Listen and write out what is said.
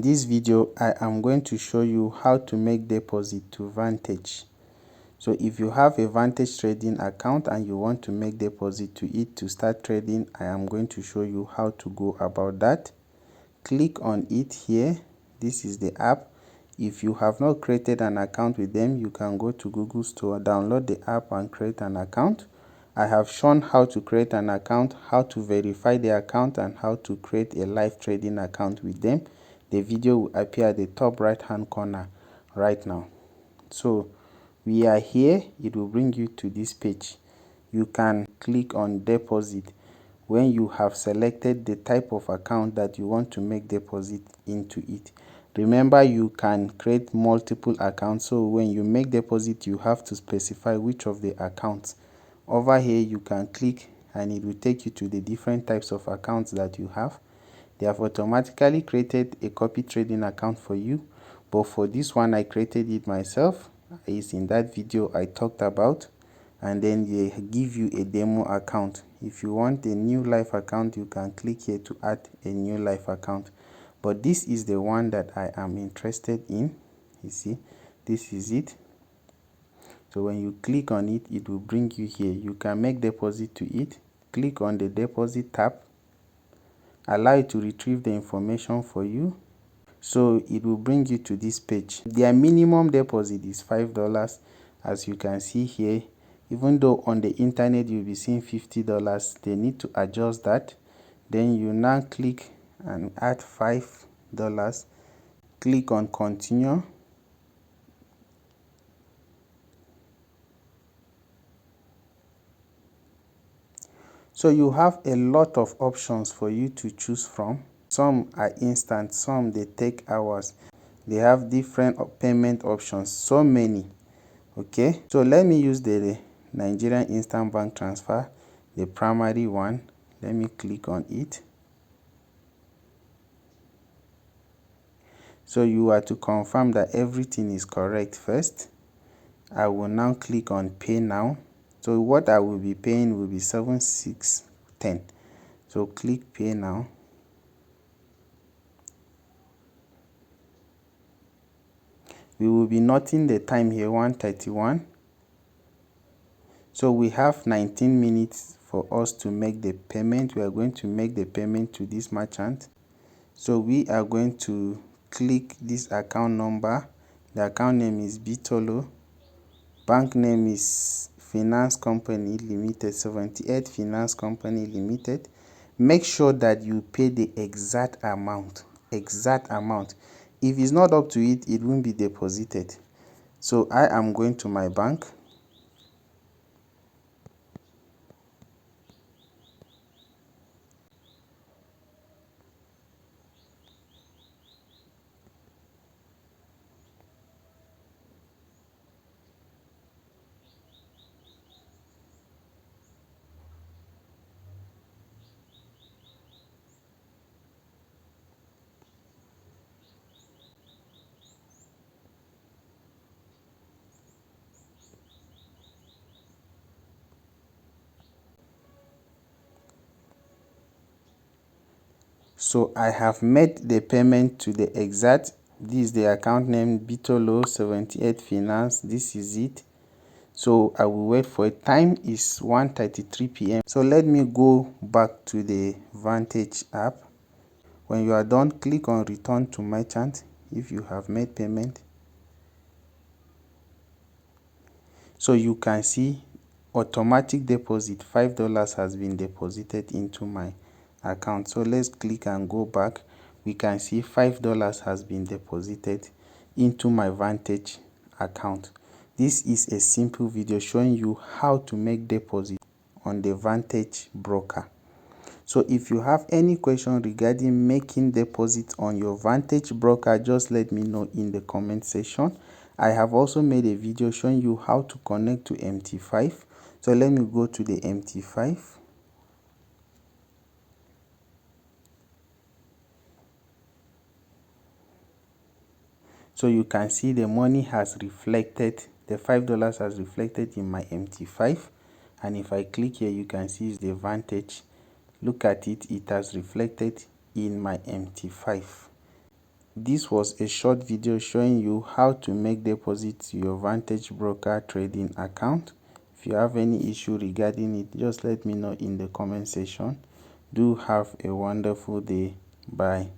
this video I am going to show you how to make deposit to Vantage. So if you have a Vantage trading account and you want to make deposit to it to start trading, I am going to show you how to go about that. Click on it here. This is the app. If you have not created an account with them, you can go to Google Store, download the app and create an account. I have shown how to create an account, how to verify the account, and how to create a live trading account with them. The video will appear at the top right hand corner right now. So we are here. It will bring you to this page. You can click on deposit when you have selected the type of account that you want to make deposit into it. Remember, you can create multiple accounts, so when you make deposit you have to specify which of the accounts. Over here you can click and it will take you to the different types of accounts that you have. They have automatically created a copy trading account for you, but for this one I created it myself. It's in that video I talked about, and then they give you a demo account. If you want a new live account, you can click here to add a new live account, but this is the one that I am interested in. You see, this is it. So when you click on it, it will bring you here. You can make deposit to it. Click on the deposit tab, allow it to retrieve the information for you. So it will bring you to this page. Their minimum deposit is $5, as you can see here. Even though on the internet you'll be seeing $50, they need to adjust that. Then you now click and add $5. Click on continue. So you have a lot of options for you to choose from. Some are instant, some they take hours. They have different payment options, so many. Okay, so let me use the Nigerian instant bank transfer, the primary one. Let me click on it. So you are to confirm that everything is correct first. I will now click on pay now. So what I will be paying will be 7610. So click pay now. We will be noting the time here, 1:31. So we have 19 minutes for us to make the payment. We are going to make the payment to this merchant. So we are going to click this account number. The account name is Bitolo. Bank name is Finance Company Limited, 78 Finance Company Limited. Make sure that you pay the exact amount. If it's not up to it, it won't be deposited. So I am going to my bank. So I have made the payment to the exact. This is the account name, Bitolo 78 Finance. This is it. So I will wait for it. Time is 1:33 p.m. So let me go back to the Vantage app. When you are done, click on return to merchant if you have made payment. So you can see automatic deposit, $5 has been deposited into my account. So let's click and go back. We can see $5 has been deposited into my Vantage account. This is a simple video showing you how to make deposit on the Vantage broker. So if you have any question regarding making deposit on your Vantage broker, just let me know in the comment section. I have also made a video showing you how to connect to MT5. So let me go to the MT5. So you can see the money has reflected, the $5 has reflected in my MT5. And if I click here, you can see it's the Vantage. Look at it, it has reflected in my MT5. This was a short video showing you how to make deposit to your Vantage broker trading account. If you have any issue regarding it, just let me know in the comment section. Do have a wonderful day. Bye.